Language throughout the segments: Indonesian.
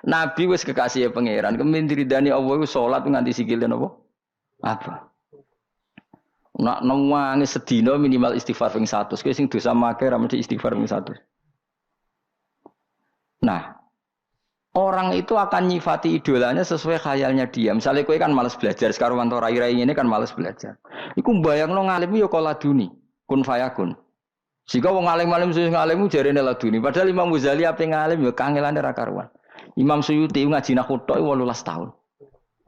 Nabi wis kekasih pangeran, kemin diridani Allah iku salat nganti sikile napa? Apa? Nak newangi sedina minimal istighfar ping 100. Kowe sing dosa make ra mesti istighfar ping 100. Nah, orang itu akan nyifati idolanya sesuai khayalnya dia. Misalnya kowe kan malas belajar, sekarang wanto rai-rai ini kan malas belajar. Iku mbayangno ngalim yo kok laduni, kun fayakun. Jika wong alim-alim sing ngalimmu jarene laduni, padahal Imam Ghazali ape ngalim yo kangelane ra karuan. Imam Suyuti ngaji nahwu tok 18 tahun.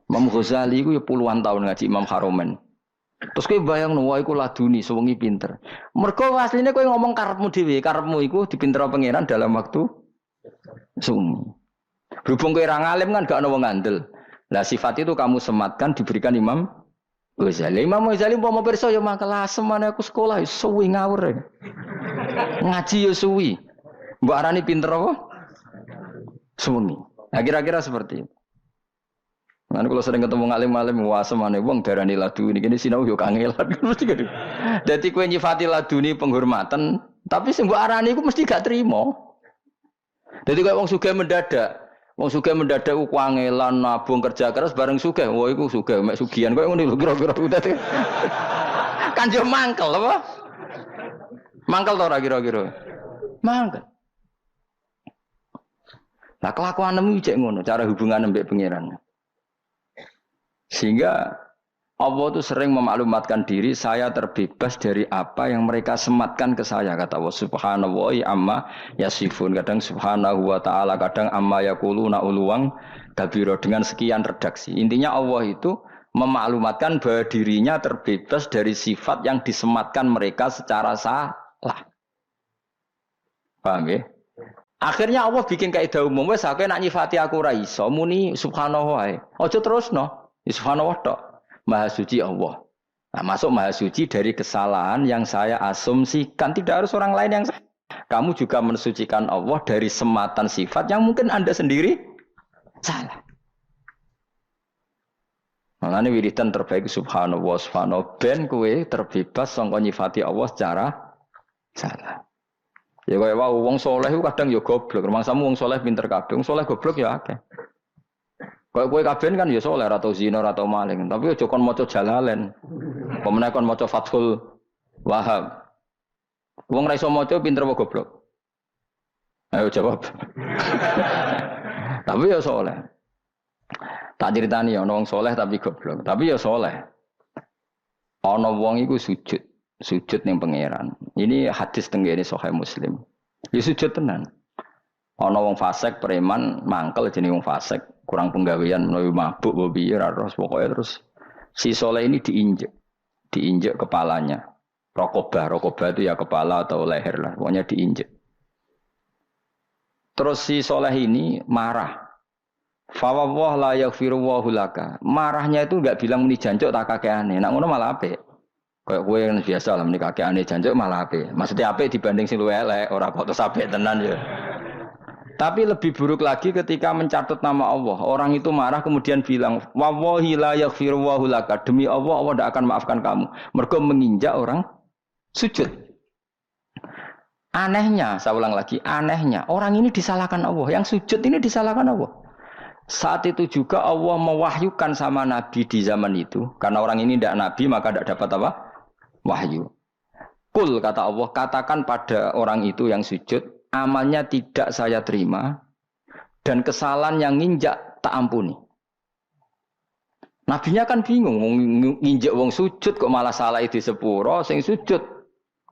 Imam Ghazali iku ya puluhan tahun ngaji Imam Haromen. Terus kowe bayangno wae iku laduni sewengi pinter. Mergo asline kowe ngomong karepmu dhewe, karepmu iku dipintero pangeran dalam waktu sumi. Berhubung kowe ra ngalim kan gak ono wong ngandel. Lah sifat itu kamu sematkan diberikan Imam Ghazali. Imam Ghazali umpama pirsa ya makalah semane aku sekolah suwi ngawur. Ngaji ya suwi. Mbok arani pinter apa? Sunni. Nah, kira-kira seperti itu. Nah, kalau sering ketemu ngalim-ngalim wah semane wong darani laduni kene sinau yo kangelan. Dadi kowe nyifati laduni penghormatan, tapi sing mbok arani iku mesti gak trimo. Dadi kowe wong sugih mendadak. Wong sugih mendadak ku kangelan nabung kerja keras bareng sugih. Wah iku sugih mek sugihan kowe ngene lho kira-kira dadi. Kan yo mangkel apa? Mangkel to ora kira-kira? Mangkel. Nah kelakuanmu cek ngono, cara hubungan mbek pangeran. Sehingga Allah itu sering memaklumatkan diri, saya terbebas dari apa yang mereka sematkan ke saya, kata Allah subhanahu amma yasifun, kadang subhanahu wa ta'ala, kadang amma yaquluna uluwang kabiro, dengan sekian redaksi. Intinya Allah itu memaklumatkan bahwa dirinya terbebas dari sifat yang disematkan mereka secara salah. Paham ya? Akhirnya Allah bikin kaidah umum, wes aku nak nyifati aku ra iso muni subhanahu wae. Aja terusno, subhanahu wa ta'ala. Maha suci Allah. Nah, masuk maha suci dari kesalahan yang saya asumsikan, tidak harus orang lain yang kamu juga mensucikan Allah dari sematan sifat yang mungkin Anda sendiri salah. Makanya wiridan terbaik subhanallah subhanallah ben kowe terbebas sangka nyifati Allah secara salah. Ya kaya wae wong saleh kadang ya goblok. Rumangsamu wong saleh pinter kabeh, wong saleh goblok ya akeh. Kaya kowe kabeh kan ya saleh ora tau zina ora tau maling, tapi aja kon maca Jalalain. Pemene kon maca Fathul Wahhab. Wong ra iso maca pinter apa goblok? Ayo jawab. Tapi ya saleh. Tak ceritani ya ana wong saleh tapi goblok, tapi ya saleh. Ana wong iku sujud ning pangeran. Ini hadis tenggene Sahih Muslim. Ya sujud tenan. Ana wong fasik preman mangkel jenenge wong fasik, kurang penggawean menawi mabuk apa piye ora terus pokoke terus si saleh ini diinjek kepalanya. Rokobah itu ya kepala atau leher lah, pokoknya diinjek. Terus si saleh ini marah. Fa wallahu la yaghfiru wa laka. Marahnya itu enggak bilang muni jancuk tak kakeane. Nek ngono malah apik. Kayak kowe yang biasa lah muni kakeane jancuk malah apik. Maksudnya apik dibanding sing luwih elek, ora kok terus apik tenan ya. Tapi lebih buruk lagi ketika mencatat nama Allah. Orang itu marah kemudian bilang, wallahi la yaghfiru wa laka. Demi Allah, Allah tidak akan maafkan kamu. Mergo menginjak orang sujud. Anehnya, saya ulang lagi, anehnya orang ini disalahkan Allah. Yang sujud ini disalahkan Allah. Saat itu juga Allah mewahyukan sama Nabi di zaman itu. Karena orang ini tidak Nabi, maka tidak dapat apa? Wahyu. Kul, kata Allah, katakan pada orang itu yang sujud, amalnya tidak saya terima, dan kesalahan yang nginjak tak ampuni. Nabinya kan bingung, nginjak wong sujud kok malah salah di sepuro, sing sujud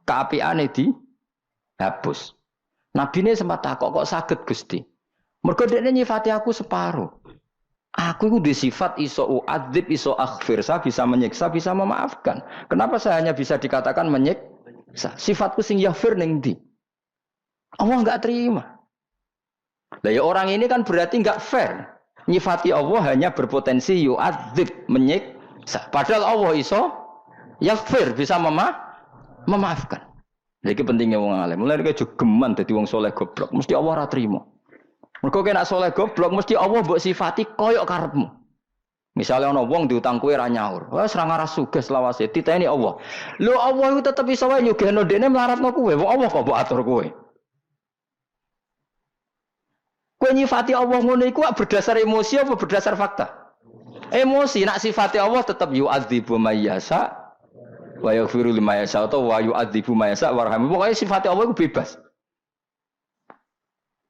keapiane dihapus. Nabinya sempat takok kok saged Gusti. Mergo dekne nyifati aku separuh. Aku itu disifat iso uadzib, iso aghfir, saya bisa menyiksa, bisa memaafkan. Kenapa saya hanya bisa dikatakan menyiksa? Sifatku sing yaghfir ning ndi? Allah enggak terima. Lah ya orang ini kan berarti enggak fair. Nyifati Allah hanya berpotensi yu'adzib, menyiksa. Padahal Allah iso yaghfir, bisa memaafkan. Iki pentingnya wong alim. Mulai iki jogeman dadi wong saleh goblok, mesti Allah ora trima. Mergo nek saleh goblok mesti Allah mbok sifati koyok karepmu. Misalnya ana wong diutang kowe ra nyaur. Wes ra ngaras sugih selawase titeni Allah. Lho Allah iku tetep iso wae nyugihno dekne mlaratno kowe. Wong Allah kok mbok atur kowe. Kowe Kowe nyifati Allah ngono iku berdasar emosi apa berdasar fakta? Emosi, nak sifati Allah tetap yu'adzibu may yasha wa yaghfiru liman yasha atau wa yu'adzibu may yasha warhamu. Pokoknya sifati Allah itu bebas.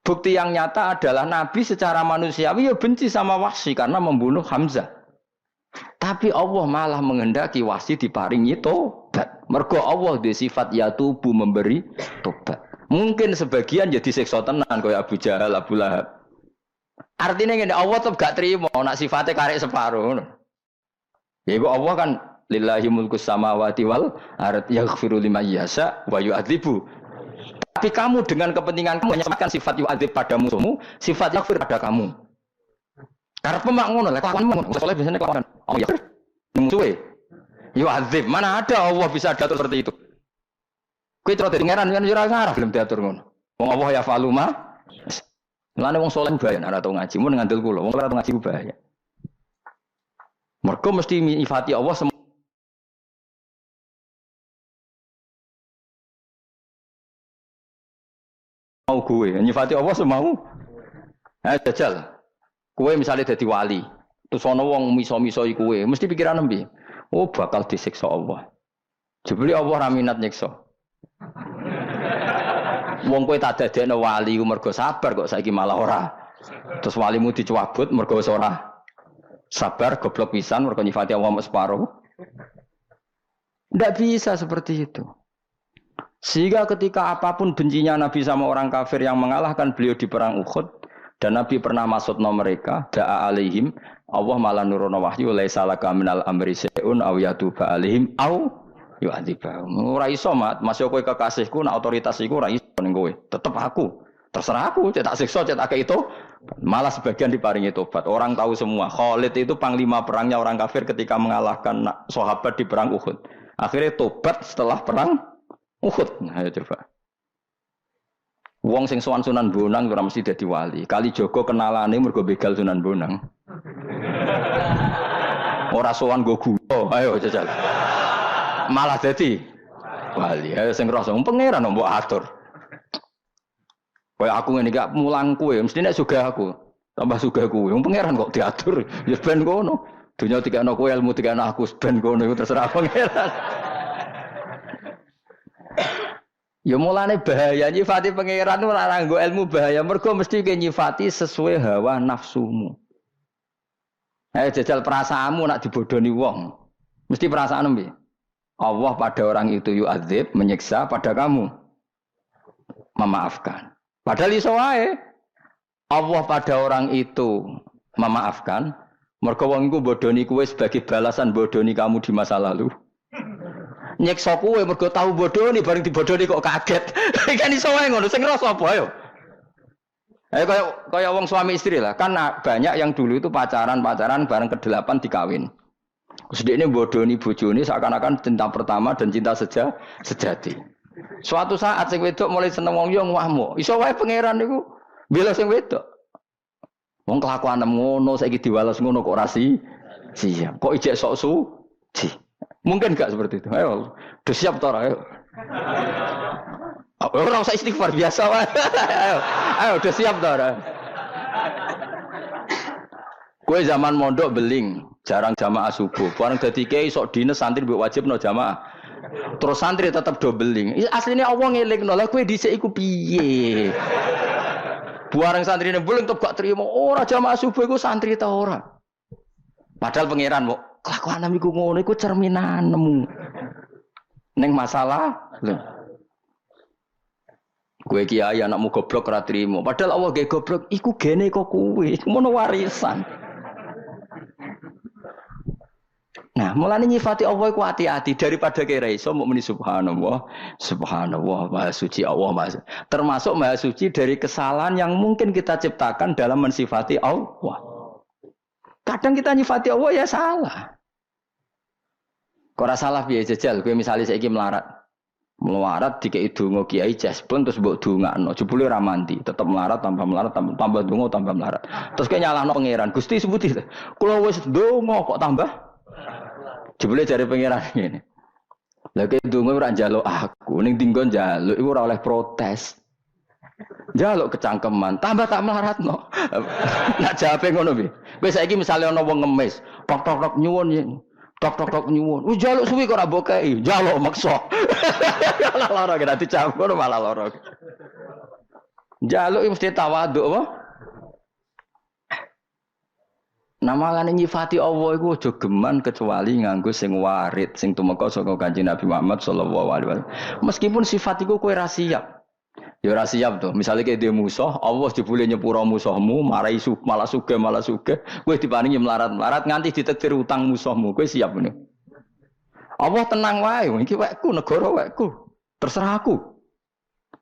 Bukti yang nyata adalah Nabi secara manusiawi ya benci sama Wahsy karena membunuh Hamzah. Tapi Allah malah menghendaki Wahsy diparingi tobat. Mergo Allah di sifat yatubu memberi tobat. Mungkin sebagian jadi siksa tenan kaya Abu Jahal, Abu Lahab. Artinya ngene Allah tetep gak terima nak sifatnya karek separuh. Ya iku Allah kan lillahi mulkus samawati wal ard yaghfiru liman yasha wa yu'adzibu. Tapi kamu dengan kepentingan kamu menyematkan sifat yu'adzib pada musuhmu, sifat yaghfir pada kamu. Karena pemak ngono lek kelakuanmu soleh biasanya kelakuan. Oh ya. Musuhe. Yu'adzib, mana ada Allah bisa diatur seperti itu. Kowe terus dadi ngeran kan ora ngarah belum diatur ngono. Wong Allah ya faluma. Lane wong soleh bahaya ora tau ngaji, mun ngandel kula. Wong ora tau ngaji bahaya. Mergo mesti nyifati Allah mau gue, nyifati Allah semau. Jajal. Kowe misalnya dadi wali, terus ana wong miso-miso kowe, mesti pikiran nembe. Oh, bakal disiksa Allah. Jebule Allah ra minat nyiksa. Wong kowe tak dadekno wali ku mergo sabar kok saiki malah ora. Terus walimu dicabut mergo wis ora sabar, goblok pisan mergo nyifati Allah mek separo. Ndak bisa seperti itu. Sehingga ketika apapun bencinya Nabi sama orang kafir yang mengalahkan beliau di perang Uhud dan Nabi pernah maksudna mereka, da'a alaihim, Allah malah nurono wahyu laisa laka minal amri syai'un aw yatuba alaihim aw yu'adzibahum. Ora iso mat, masih kowe kekasihku, nak otoritas iku ora iso ning kowe. Tetep aku. Terserah aku, cetak siksa, cetak itu. Malah sebagian diparingi tobat. Orang tahu semua. Khalid itu panglima perangnya orang kafir ketika mengalahkan sahabat di perang Uhud. Akhirnya tobat setelah perang Uhud. Nah, ayo coba. Wong sing sowan Sunan Bonang ora mesti dadi wali. Kali Joko kenalane mergo begal Sunan Bonang. Ora sowan go gula. Ayo jajal. Malah dadi wali. Ayo sing rasa pangeran mbok atur. Kaya aku ngene gak mulang kowe, mesti nek sugih aku. Tambah sugih kowe. Wong pangeran kok diatur. Ya ben ngono. Dunya dikene kowe, ilmu dikene aku, ben ngono iku terserah pangeran. Ya mulane bahaya nyifati pangeran ora nganggo ilmu bahaya. Mergo mesti ke nyifati sesuai hawa nafsumu. Jajal perasaanmu nak dibodoni wong. Mesti perasaan piye? Allah pada orang itu yu'adzib, menyiksa, pada kamu memaafkan. Padahal iso wae. Allah pada orang itu memaafkan, mergo wong iku bodoni kowe sebagai balasan bodoni kamu di masa lalu. Nyiksa kowe mergo tahu bodoni bareng dibodoni kok kaget. Kan iso wae ngono, sing ngrasa apa ayo. Kaya wong suami istri lah. Kan banyak yang dulu itu pacaran bareng ke-8 dikawin. Sedekne bodoni bojone seakan-akan cinta pertama dan cinta sejati. Suatu saat sing wedok mulai seneng wong yo ngwahmu. Iso wae pangeran niku bela sing wedok. Wong kelakuan ngono saiki diwales ngono kok ora siap. Kok ijek sok suci. Mungkin enggak seperti itu. Ayo, udah siap ta ora ayo. Ora usah istighfar biasa wae. Ayo, udah siap ta ora. Kowe zaman mondok beling, jarang jamaah subuh. Bareng dadi kiai sok dines santri mbok wajibno jamaah. Terus santri tetap do beling. Asline Allah ngelingno. Lah kowe dhisik iku piye? Bareng santrine beling tetep gak trimo. Ora jamaah subuh iku santri ta ora. Padahal pangeran kok kelakuan iku ngono iku cerminanmu. Ning masalah lho. Kowe kiai anakmu goblok ora trimo. Padahal Allah ge goblok iku gene kok kowe. Mono warisan. Nah, mulane nyifati Allah iku hati-hati daripada kira iso muk muni subhanallah, subhanallah, maha suci Allah, maha. Termasuk maha suci dari kesalahan yang mungkin kita ciptakan dalam mensifati Allah. Kadang kita nyifati Allah ya salah. Kok ora salah piye jajal, kowe misale saiki melarat dikei donga kiai jespon terus mbok dongakno, jebule ora mandi, tetep melarat tambah donga tambah melarat. Terus kowe nyalahno pangeran, Gusti sebuti, kula wis donga kok tambah jebule jare pangeran ngene. Lah kowe donga ora njaluk aku, ning dinggon njaluk iku ora oleh protes. Jaluk kecangkeman, tambah tak melaratno. Nak jawabe ngono piye? Kowe saiki misale ana wong ngemis, tok nyuwun ya. Tok nyuwun. Jaluk suwi kok ora mbok kei, jaluk maksa. Malah lara kira dicampur malah lara. Jaluk mesti tawaduk apa? Namane nyifati Allah iku aja geman kecuali nganggo sing warid, sing tumeka saka Kanjeng Nabi Muhammad sallallahu alaihi wasallam. Meskipun sifat iku kowe ra siap. Ya ora siap to. Misale kowe dhewe musuh, Allah jebule nyepuro musuhmu, marai malah sugih, kowe diparingi melarat-melarat nganti ditektir utang musuhmu. Kowe siap ngene. Allah tenang wae, iki wekku, negara wekku. Terserah aku.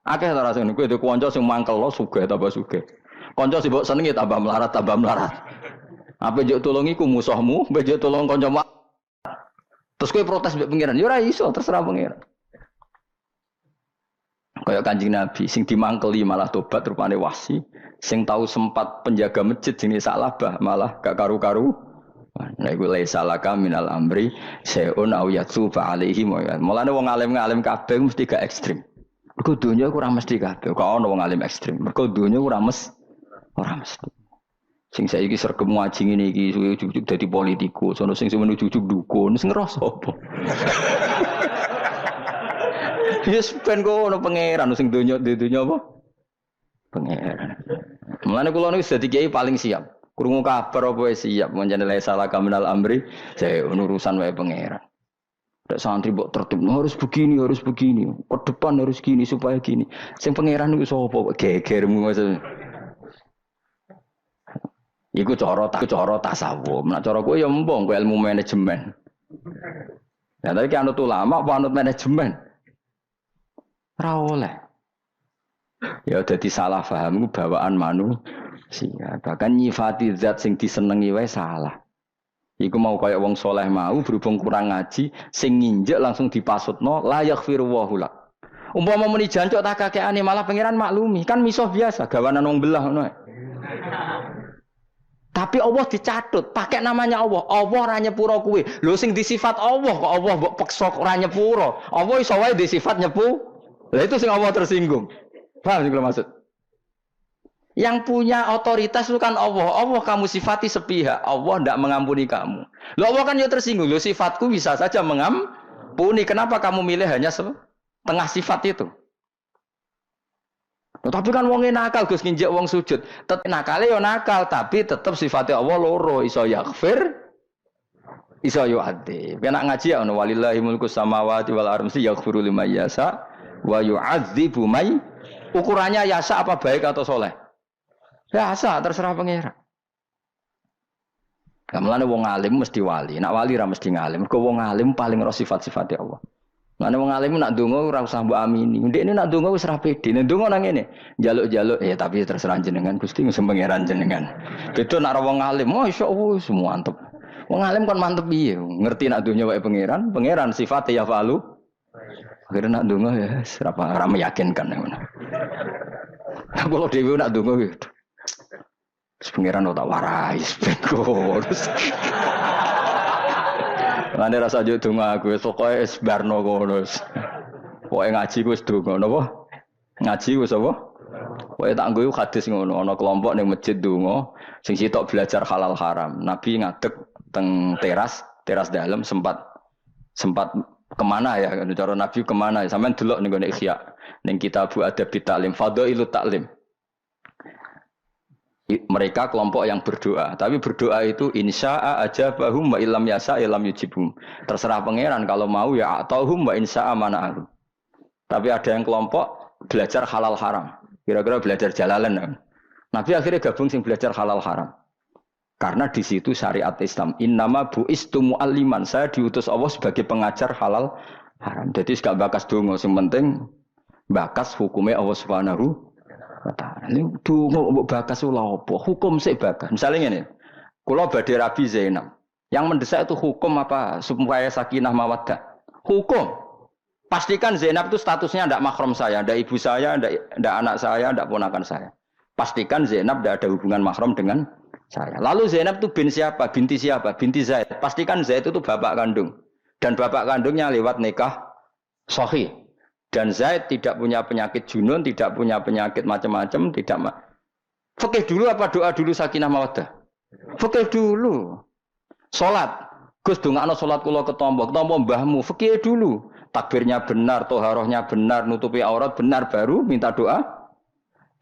Akeh ta rasane kowe duwe kanca sing mangkel lo sugih tambah sugih. Kanca sing mbok senengi tambah melarat. Apa njuk tulungi ku musuhmu, mbok njuk tulung kanca mak. Terus kowe protes mbek pangeran, ya ora iso, terserah pangeran. Kayak Kanjeng Nabi sing dimangkeli malah tobat rupane wasi, sing tahu sempat penjaga masjid jenis Salabah malah gak karu-karu. Nah iku laisa laka minal amri saeun au yatsuba alaihi. Mulane wong alim-alim kabeh mesti gak ekstrem. Mergo donya ora mesti kabeh, kok ana wong alim ekstrem. Mergo donya ora mesti. Sing saiki sregep ngaji ngene iki ujug-ujug dadi politikus, sono sing menuju-ujug dukun, sing ngrasa apa? Yes ben kono pangeran sing donya apa? Pangeran. Mulane kula niku dadi kiai paling siap. Krungu kabar apa wis siap menjane la salah kaminal amri, saya urusan wae pangeran. Nek santri mbok tertib harus begini, ke depan harus gini supaya gini. Sing pangeran niku sapa? Gegermu maksud. Iku cara tasawuf. Nek cara kowe ya empung kowe ilmu manajemen. Ya tapi kan anut ulama apa anut manajemen? Ora oleh. Ya dadi salah paham iku bawaan manusia. Bahkan nyifati zat sing disenengi wae salah. Iku mau kaya wong soleh mau berhubung kurang ngaji sing nginjek langsung dipasutno la yaghfiru wa hula. Umpama muni jancuk tak kakeane malah pangeran maklumi, kan misuh biasa gawanan wong belah ngono. Tapi Allah dicatut, pakai namanya Allah. Allah ora nyepuro kuwe. Lho sing disifat Allah kok Allah mbok peksa ora nyepuro. Allah iso wae disifat nyepu. Lah itu sing Allah tersinggung. Paham sing maksud? Yang punya otoritas itu kan Allah. Allah kamu sifati sepihak. Allah tidak mengampuni kamu. Loh Allah kan ya tersinggung. Loh sifatku bisa saja mengampuni. Kenapa kamu milih hanya setengah sifat itu? Loh, tapi kan wong nakal Gus nginjek wong sujud. Tetep nakale ya nakal, tapi tetap sifatnya Allah loro. Iso yaghfir, iso yu'adzib. Nek ngaji ya ono walillahi mulku samawati wal ardi yaghfiru liman yasha wa yu'adzibu may. Ukurannya yasa apa baik atau soleh? Yasa terserah pangeran. Kamane wong alim mesti wali, nak wali ra mesti ngalim. Mergo wong alim paling ro sifat-sifate Allah. Mane wong alim nak ndonga ora usah mbok amini. Ndekne nak ndonga wis ra pede. Nek ndonga nang ngene, njaluk-njaluk ya tapi terserah jenengan Gusti sing pangeran jenengan. Beda nak wong alim, masyaallah semua mantep. Wong alim kan mantep piye? Ngerti nak dunya wae pangeran sifate ya falu. Akhirnya nak ndonga ya ora meyakinkan ngono. Kalau dhewe nak ndonga gitu. Pangeran tak warai terus. Ngene rasa yo donga aku pokoke wis barno ngono. Pokoke ngaji wis donga napa? Ngaji wis apa? Pokoke tak nggo hadis ngono, ana kelompok ning masjid donga sing sitok belajar halal haram. Nabi ngadeg teng teras dalam sempat kemana ya? Cara Nabi kemana? Sampeyan delok ning ngene Ihya, ning kitab Adab Ta'lim, Fadhailut Ta'lim. Mereka kelompok yang berdoa, tapi berdoa itu insya'a ajabahum wa illam yasa illam yujibhum. Terserah pangeran kalau mau ya atauhum wa insya'a mana'ahum. Tapi ada yang kelompok belajar halal haram. Kira-kira belajar jalalan. Nabi akhirnya gabung sing belajar halal haram. Karena di situ syariat Islam innama bu'istu mu'alliman. Saya diutus Allah sebagai pengajar halal haram. Jadi gak bakas donga, sing penting bakas hukumnya Allah Subhanahu Kata, ini dungo mbok bakas ula apa? Hukum sik bakas. Misalnya ngene. Kula badhe Rabi Zainab. Yang mendesak itu hukum apa? Supaya sakinah mawaddah. Hukum. Pastikan Zainab itu statusnya ndak mahram saya, ndak ibu saya, ndak anak saya, ndak ponakan saya. Pastikan Zainab ndak ada hubungan mahram dengan saya. Lalu Zainab itu bin siapa? Binti siapa? Binti Zaid. Pastikan Zaid itu bapak kandung. Dan bapak kandungnya lewat nikah sahih. Dan Zaid tidak punya penyakit junun, tidak punya penyakit macam-macam, tidak fikih dulu apa doa dulu sakinah mawaddah? Fikih dulu. Salat. Gus dongakno salat kula ketompo mbahmu, fikih dulu. Takbirnya benar, toharohnya benar, nutupi aurat benar baru minta doa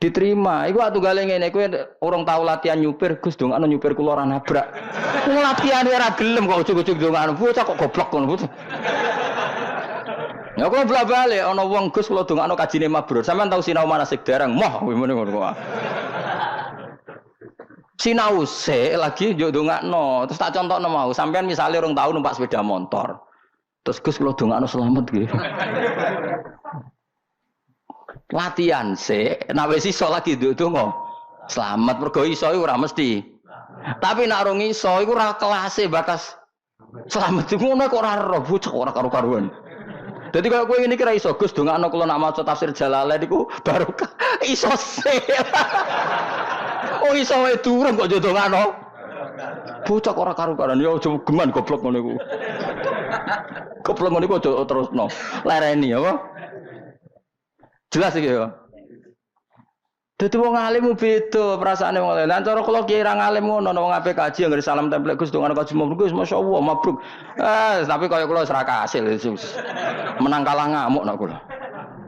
diterima. Iku atuh gale ngene kowe urung tau latihan nyupir, Gus dongakno nyupir kula ora nabrak. Latihane ora gelem kok ujug-ujug dongakno. Bocah kok goblok ngono, bocah. Ya kula bolak-balik ana wong Gus kula dongakno kajine mabrur. Sampeyan tau sinau manasik dereng? Moh ngene ngono kok. Sinau sik lagi njuk dongakno. Terus tak contohno mau, sampeyan misale urung tau numpak sepeda motor. Terus Gus kula dongakno selamat nggih. Latihan sik, nek wis iso lagi ndonga. Selamat mergo iso iku ora mesti. Tapi nek ora iso iku ora kelase bakas selamat iku ngono kok ora ero bocah ora karo-karuan. Dadi kaya kowe ngene iki ra iso Gus dongakno kula nak maca tafsir Jalalain iku barokah iso sik. Oh iso wae durung kok yo dongakno. Bocah kok ora karo-karuan ya aja geman goblok ngono iku. Goblok ngono iku aja terusno. Lereni apa? Jelas iki ya. Dadi wong alim beda perasaane wong alim. Lan cara kula kira ngalim ngono wong ape kaji anggere salam templek Gus dongan kaji mabruk Gus masyaallah mabruk. Tapi kaya kula ora kasil. Menang kalah ngamuk nak kula.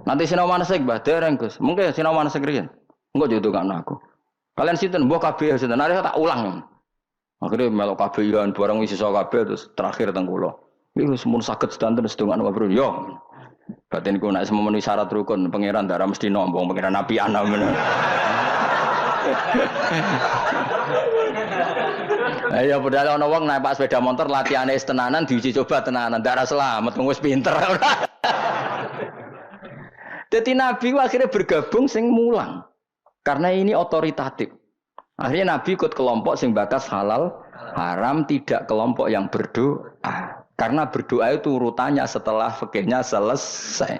Nanti sinau manasik Mbah dereng Gus. Mungkin sinau manasik riyen. Engko yo ndongakno aku. Kalian sinten mbok kabeh sinten. Nek tak ulang. Akhire melok kabehan barang wis iso kabeh terus terakhir teng kula. Iki semun saged sedanten sedongakno mabruk yo. Batinku nek memenuhi syarat rukun pangeran darah mesti nombong pangeran api ana men. Ayo padahal ana wong naik sepeda motor latihane tenanan diuji coba tenanan darah selamat wis pinter. Dadi Nabi akhirnya bergabung sing mulang. Karena ini otoritatif. Akhirnya Nabi ikut kelompok sing batas halal haram, tidak kelompok yang berdoa. Karena berdoa itu urutannya setelah fikihnya selesai.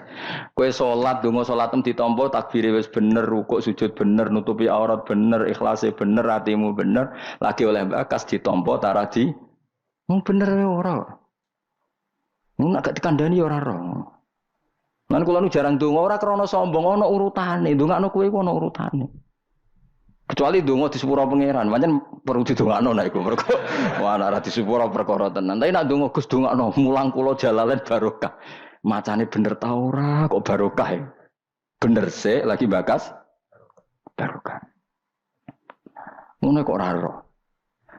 Kowe salat, donga salatem ditampa takbire wis bener, rukuk sujud bener, nutupi aurat bener, ikhlase bener, atimu bener, lagi oleh bakas ditampa taradi. Bener ora. Nek gak dikandani ora ora. Lan kula nu jarang donga ora krana sombong, ana urutane. Ndongakno kowe iku ana urutane. Kecuali donga di sepura pangeran, pancen perlu didongakno nek iku mergo ana ora di sepura perkara tenan. Tapi nek donga Gus dongakno mulang kula Jalalain barokah. Macane bener ta ora kok barokah ya. Bener sik lagi bakas barokah. Ngono kok ora ora.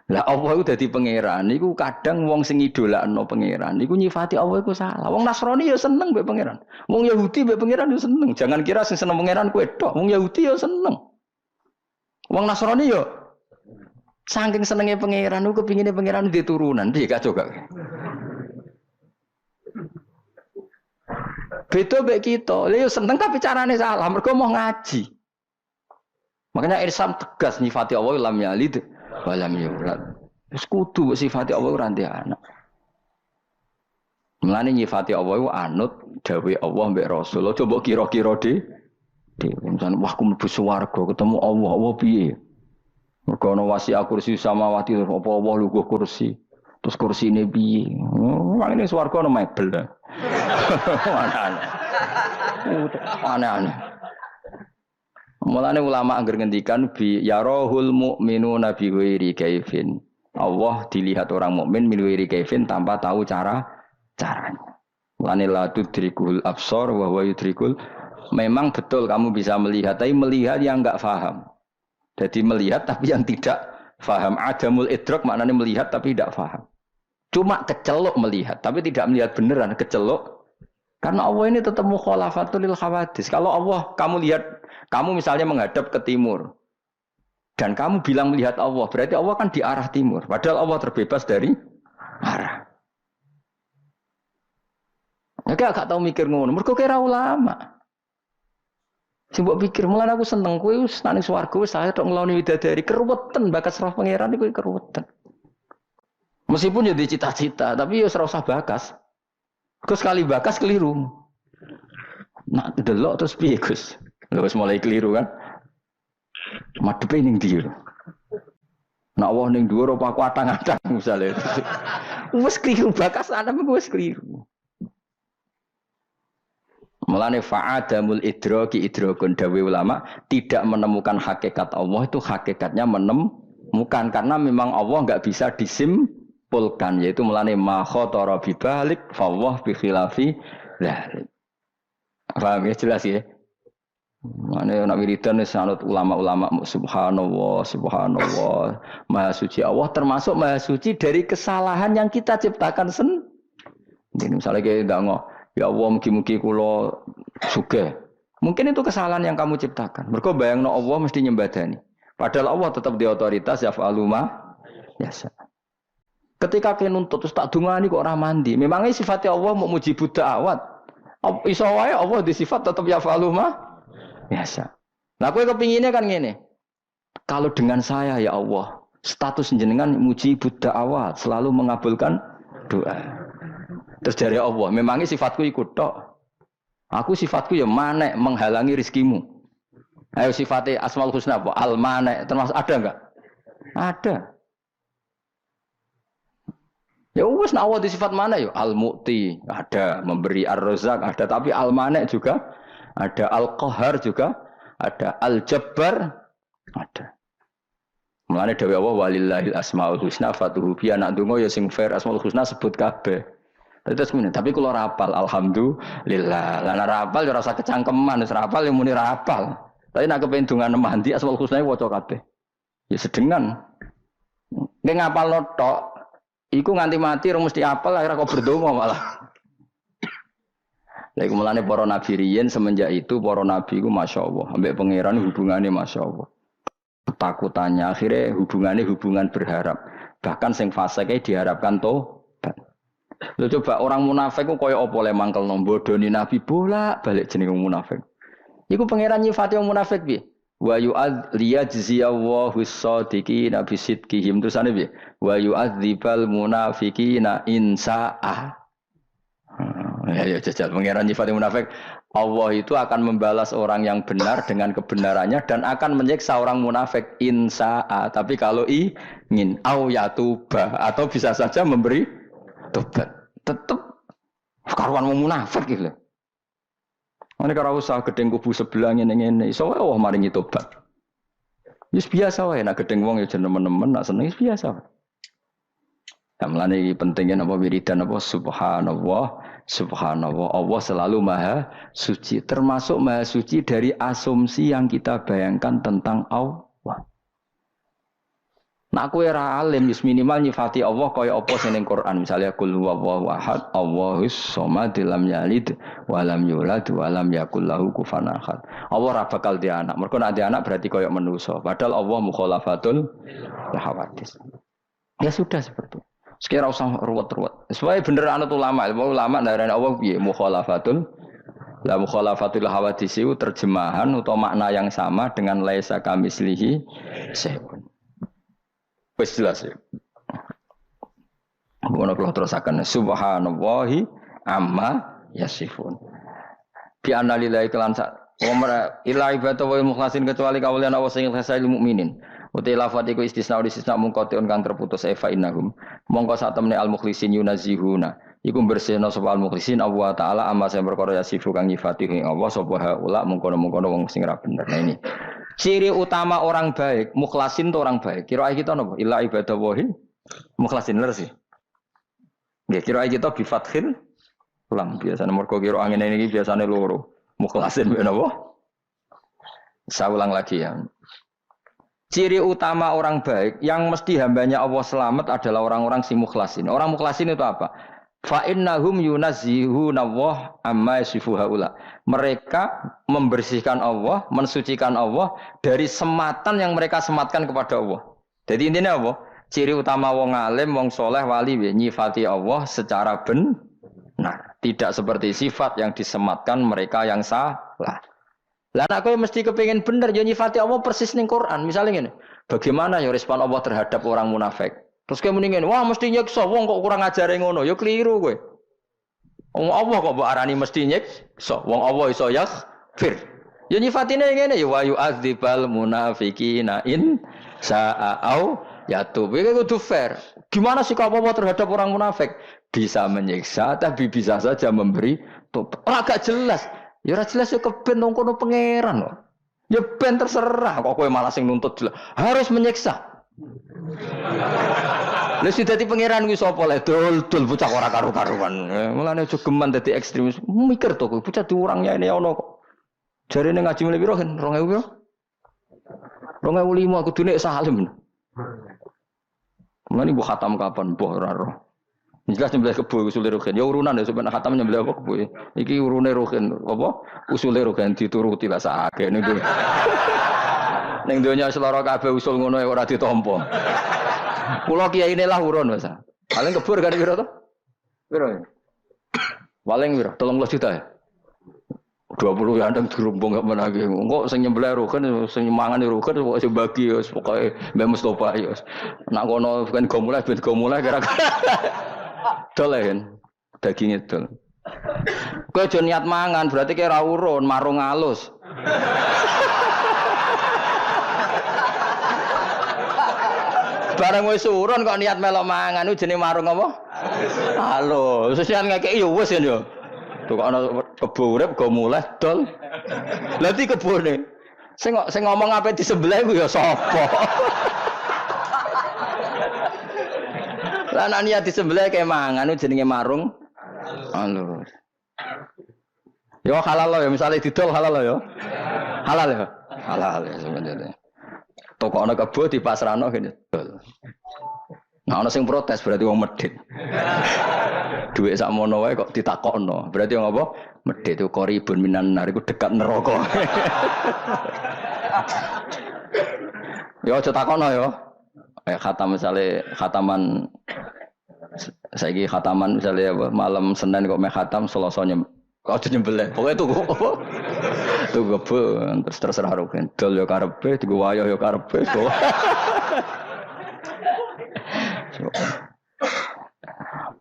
Lah Allah iku dadi pangeran iku kadang wong sing idolakno pangeran iku nyifati Allah iku salah. Wong Nasrani ya seneng mbek pangeran. Wong Yahudi mbek pangeran ya seneng. Jangan kira sing seneng pangeran kowe tok. Wong Yahudi ya seneng. Wong Nasrani yo saking senenge pangeran ku kepingine pangeran duwe turunan piye kacau gak. Beda mek kita. Lha yo seneng tapi carane salah mergo mau ngaji. Makanya Islam tegas nyifati Allah lam yalid wa lam yulad. Wis kudu sifati Allah ora ndek anak. Mulane nyifati Allah iku anut dawuh Allah mbek Rasul. Coba kira-kira misalnya, wah aku mlebu swarga ketemu Allah, Allah piye? Mergo ana wasi'a kursi samawati apa Allah lungguh kursi. Terus kursine piye? Mangene swarga ana mebel. Aneh-aneh. Mulane ulama angger ngendikan bi yarahul mu'minuna bi ghairi kaifin. Allah dilihat orang mukmin min ghairi kaifin tanpa tahu caranya. Mulane la tudrikul absar wa huwa yudrikul. Memang betul kamu bisa melihat, tapi melihat yang enggak faham. Jadi melihat tapi yang tidak faham. Adamul idrak maknanya melihat tapi tidak faham. Cuma kecelok melihat, tapi tidak melihat beneran, kecelok. Karena Allah ini tetap mukhalafatul lil khawadis. Kalau Allah, kamu lihat, kamu misalnya menghadap ke timur. Dan kamu bilang melihat Allah, berarti Allah kan di arah timur. Padahal Allah terbebas dari arah. Ya gak tahu mikir ngono, mergo kira ulama. Coba pikir, mulai aku seneng kowe wis nang swarga wis saya tok ngloni widadari keruwetan bakas roh pangeran iku keruwetan. Meskipun jadi cita-cita, tapi ya ora usah bakas. Gus sekali bakas keliru. Nak delok terus piye Gus? Lha wis mulai keliru kan. Madhepe ning ndi lho. Nak wah ning dhuwur apa aku atang-atang misale. Wis keliru bakas ana wis keliru. Mulane fa'adamul idraki idrakun dawe ulama tidak menemukan hakikat Allah itu hakikatnya menemukan karena memang Allah enggak bisa disimpulkan yaitu mulane ma khatara bibalik fawwah bi khilafi dzalik. Paham ya jelas ya? Mana nak wiridan sanad ulama-ulama subhanallah subhanallah maha suci Allah termasuk maha suci dari kesalahan yang kita ciptakan sendiri. Jadi misalnya kayak enggak ya Allah mugi-mugi kula sugih. Mungkin itu kesalahan yang kamu ciptakan. Mergo bayangno Allah mesti nyembadani. Padahal Allah tetap di otoritas yaf'alu ma yasa. Ketika kene nuntut terus tak dungani kok ora mandi. Memangnya sifatnya Allah mau mujibud da'awat. Iso wae Allah di sifat tetap yaf'alu ma yasa. Nah kowe kepinginnya kan ngene. Kalau dengan saya ya Allah, status jenengan mujibud da'awat, selalu mengabulkan doa. Terus dari Allah, memangnya sifatku ikut tok. Aku sifatku ya manek menghalangi rizkimu. Ayo sifatnya Asmaul Husna apa? Al manek termasuk ada enggak? Ada. Ya wis Allah di sifat mana ya? Al mu'ti ada, memberi ar-razak ada, tapi al manek juga ada, al qahar juga ada, al jabbar ada. Mulane dawuh Allah walillahil asmaul husna fatuhu bi anak donga ya sing fair Asmaul Husna sebut kabeh. Tapi kalau rapal, alhamdulillah. Lah rapal ya rasa kecangkeman, rapal yang muni rapal. Tapi nak kepen dongan mandi Asmaul Husna waca kabeh. Ya sedengan. Nek ngapal tok, iku nganti mati ora mesti apal akhirnya kok berdonga malah. Lha iku mulane para nabi riyen semenjak itu para nabi iku masyaallah, ambek pangeran hubungannya masyaallah. Ketakutannya akhirnya hubungannya hubungan berharap. Bahkan sing fasike diharapkan tobat. Lho coba orang munafik ku koyo apa le mangkel bodoni nabi bolak-balik jenenge munafik. Iku pangeran nyifati wong munafik piye? Wa yu'adziyallahu as-sadiqina bi sidqihim terusane piye? Wa yu'adzibal munafiqina in sa'a. Ya jajal pangeran nyifati munafik. Allah itu akan membalas orang yang benar dengan kebenarannya dan akan menyiksa orang munafik insa'a. Tapi kalau ingin au yatuba atau bisa saja memberi tobat. Tetap karuan wong munafik gitu. Ane karo usah gedeng kubu sebelah ngene-ngene iso wae Allah maringi tobat. Wis biasa wae nek gedeng wong ya jeneng-nemen nek seneng wis biasa. Ya mlane iki pentingnya apa wiridan apa subhanallah subhanallah Allah selalu maha suci termasuk maha suci dari asumsi yang kita bayangkan tentang Allah. Nah aku ora alim wis minimal nyifati Allah kaya apa sing ning Quran misalnya qul huwallahu ahad Allahus samad lam yalid wa lam yulad wa lam yakul lahu kufuwan ahad. Allah ora bakal di anak. Mergo nek di anak berarti kaya manusa. Padahal Allah mukhalafatul hawadits. Ya sudah seperti itu. Sekira usah ruwet-ruwet. Supaya bener anut ulama ndarani Allah piye mukhalafatul la mukhalafatul hawadits itu terjemahan atau makna yang sama dengan laisa kamislihi syai'un. Wis jelas ya. Ngono kula terusaken subhanallahi amma yasifun. Bi anna lillahi kelan sak umra ila ibadu wa mukhlasin kecuali kawulan Allah sing ikhlas mukminin. Uti lafat iku istisna mungkoteun kang terputus fa innahum. Mongko sak temne al mukhlisin yunazihuna. Iku bersihna sapa al mukhlisin Allah taala amma sing perkara yasifu kang nyifati ing Allah sapa haula mungkono-mungkono wong sing ra bener. Nah ini ciri utama orang baik, mukhlasin itu orang baik. Kira-kira kita napa? Illa ibadallahi mukhlasin bener sih. Nggih, kira-kira kita bi fathil lam biasane mergo kira angin ini biasane loro. Mukhlasin napa? Saya ulang lagi ya. Ciri utama orang baik yang mesti hambanya Allah selamat adalah orang-orang si mukhlasin. Orang mukhlasin itu apa? Fa innahum yunazzihuna Allah amma yasifu haula. Mereka membersihkan Allah, mensucikan Allah dari sematan yang mereka sematkan kepada Allah. Jadi intinya apa? Ciri utama wong alim, wong soleh, wali nyifati Allah secara benar. Tidak seperti sifat yang disematkan mereka yang salah. Lah aku mesti kepengin bener yo nyifati Allah persis ning Quran. Misalnya ngene, bagaimana ya respon Allah terhadap orang munafik? Terus kayak mendingin, wah mesti nyekso, wong kok kurang ajare ngono, yo keliru kowe. Wong Allah kok mbok arani mesti nyekso, wong Allah iso yaghfir. Ya nyifatine ngene ya wa yu'adzibal munafiqina in sa'au yatub. Iki kudu fair. Gimana sikap Allah terhadap orang munafik? Bisa menyiksa tapi bisa saja memberi tobat. Agak jelas. Ya ora jelas ya keben nang kono pangeran kok. Ya ben terserah kok kowe malah sing nuntut jelas. Harus menyiksa. Lha sing dadi pangeran kuwi sapa le dul bocah ora karu-karuan. Mulane aja geman dadi ekstremis. Mikir to kowe bocah diurangnya ini ono kok. Jarene ngaji mulai piro kan 2000 piro? 2005 kudune salim. Mulane mbok khatam kapan mbok ora roh. Jelas nyembelih kebo usule rohen. Ya urunan ya sampeyan khatam nyembelih apa kebo. Iki urune rohen apa? Usule rohen dituruti lah sakake ning dunya. Ning donya selara kabeh usul ngono ora ditampa. Kula kiyaine lah urun Mas. Paling kebur kan piro to? Piro? Paling piro? 30 juta ya. 20 ya ndang dirumbung gak menake. Engko sing nyembelih rohen sing mangan rohen kok sing bagi wis pokoke Mbah Mustofa ya. Nak kono bukan go mulai ben go mulai kira-kira. Dolen dagingnya dol. Kowe aja niat mangan berarti kowe ora urun, marung alus. Barang wis urun kok niat melok mangan ku jenenge marung apa? Alus. Sesian ngekeki ya wis ya. Tuh kok ana kebo urip go mulai dol. Lah iki kebone. Sing ngomong ape disebelah ku ya sapa? Lah nek niat disembelih kayak mangan jenenge marung alus. Yo halal ya misale didol halal ya. Halal ya. Halal ya sebenarnya. Tokone kebo dipasrahno kene dol. Nah ana sing protes berarti wong medhit. Duit sakmono wae kok ditakokno. Berarti wong apa? Medhit itu qoribun minan nar iku dekat neraka. Yo aja takokno yo. Khatam misalnya khataman saiki khataman misalnya apa malam Senin kok meh khatam Selasa kok nyembelih pokoke tuku apa tuku kebo terus terserah roken dol yo karepe tuku wayah yo karepe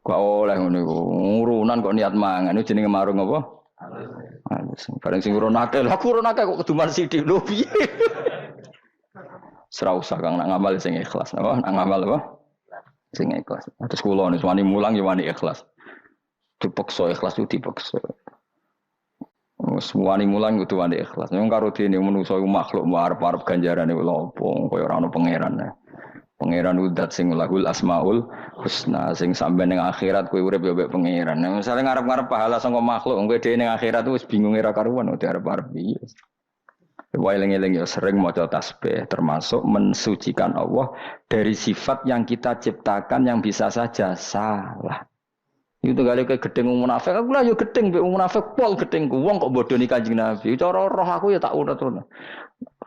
kok oleh ngono iku urunan kok niat mangan itu jenenge marung apa bareng sing urun akeh lha urun akeh kok keduman sithik lho piye. Serah usah kang nak ngamal sing ikhlas, napa? Nak ngamal apa? Sing ikhlas. Terus kula nek wani mulang ya wani ikhlas. Dipaksa ikhlas itu dipaksa. Wis wani mulang kudu wani ikhlas. Nek karo dene manusa iku makhluk arep-arep ganjarane lha opo kaya ora ono pangeran. Pangeran udat sing lahul asmaul husna sing sampe ning akhirat kowe urip ya mbek pangeran. Nek misale ngarep-ngarep pahala saka makhluk kowe dhewe ning akhirat wis bingung ora karuan arep-arep piye. Eling-eling ya sering maca tasbih termasuk mensucikan Allah dari sifat yang kita ciptakan yang bisa saja salah. Itu kali ke gedeng munafik aku lah yo gedeng mbek munafik pol gedengku wong kok bodoni Kanjeng Nabi. Cara roh aku ya tak urut-urut.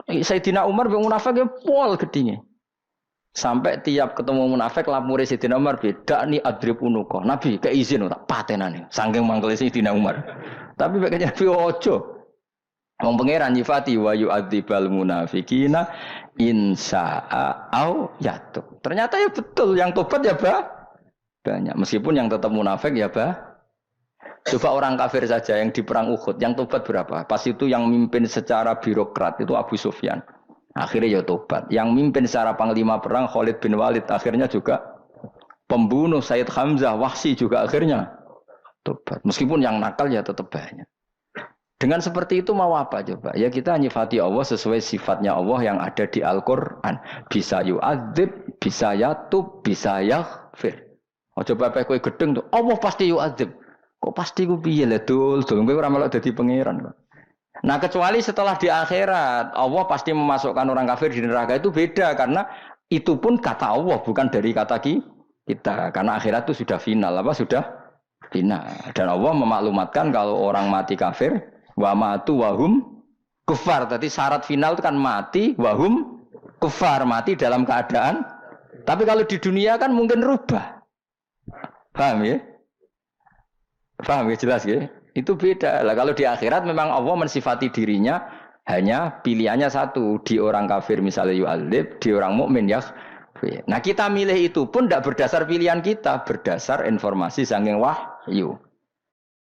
Sayyidina Umar mbek munafik ya pol gedinge. Sampai tiap ketemu munafik lapure Sayyidina Umar beda ni adrib unuka. Nabi keizin tak patenane. Saking mangkele Sayyidina Umar. Tapi mbek Kanjeng Nabi ojo. Wong pangeran nyifati wa yu'adzibal munafiqina insa'a au yatub. Ternyata ya betul yang tobat ya banyak. Meskipun yang tetap munafik ya Coba orang kafir saja yang di perang Uhud yang tobat berapa? Pas itu yang mimpin secara birokrat itu Abu Sufyan. Akhirnya ya tobat. Yang mimpin secara panglima perang Khalid bin Walid akhirnya juga pembunuh Sayyid Hamzah Wahsy juga akhirnya tobat. Meskipun yang nakal ya tetap banyak. Dengan seperti itu mau apa coba? Ya kita nyifati Allah sesuai sifatnya Allah yang ada di Al-Quran. Bisa yu'adzib, bisa yatub, bisa yaghfir. Oh coba kowe gedeng tuh, Allah pasti yu'adzib. Kok pasti ku piye lah dul kowe ora melok dadi pangeran kok. Nah kecuali setelah di akhirat, Allah pasti memasukkan orang kafir di neraka itu beda karena itu pun kata Allah bukan dari kata kita. Karena akhirat itu sudah final, sudah final. Dan Allah memaklumatkan kalau orang mati kafir wa matu wahum kufar. Tadi syarat final itu kan mati wahum kufar, mati dalam keadaan. Tapi kalau di dunia kan mungkin rubah. Paham ya? Paham ya jelas ya? Itu beda. Lah kalau di akhirat memang Allah mensifati dirinya hanya pilihannya satu, di orang kafir misalnya yu'adzib, di orang mukmin ya. Nah kita milih itu pun tidak berdasar pilihan kita, berdasar informasi saking wahyu.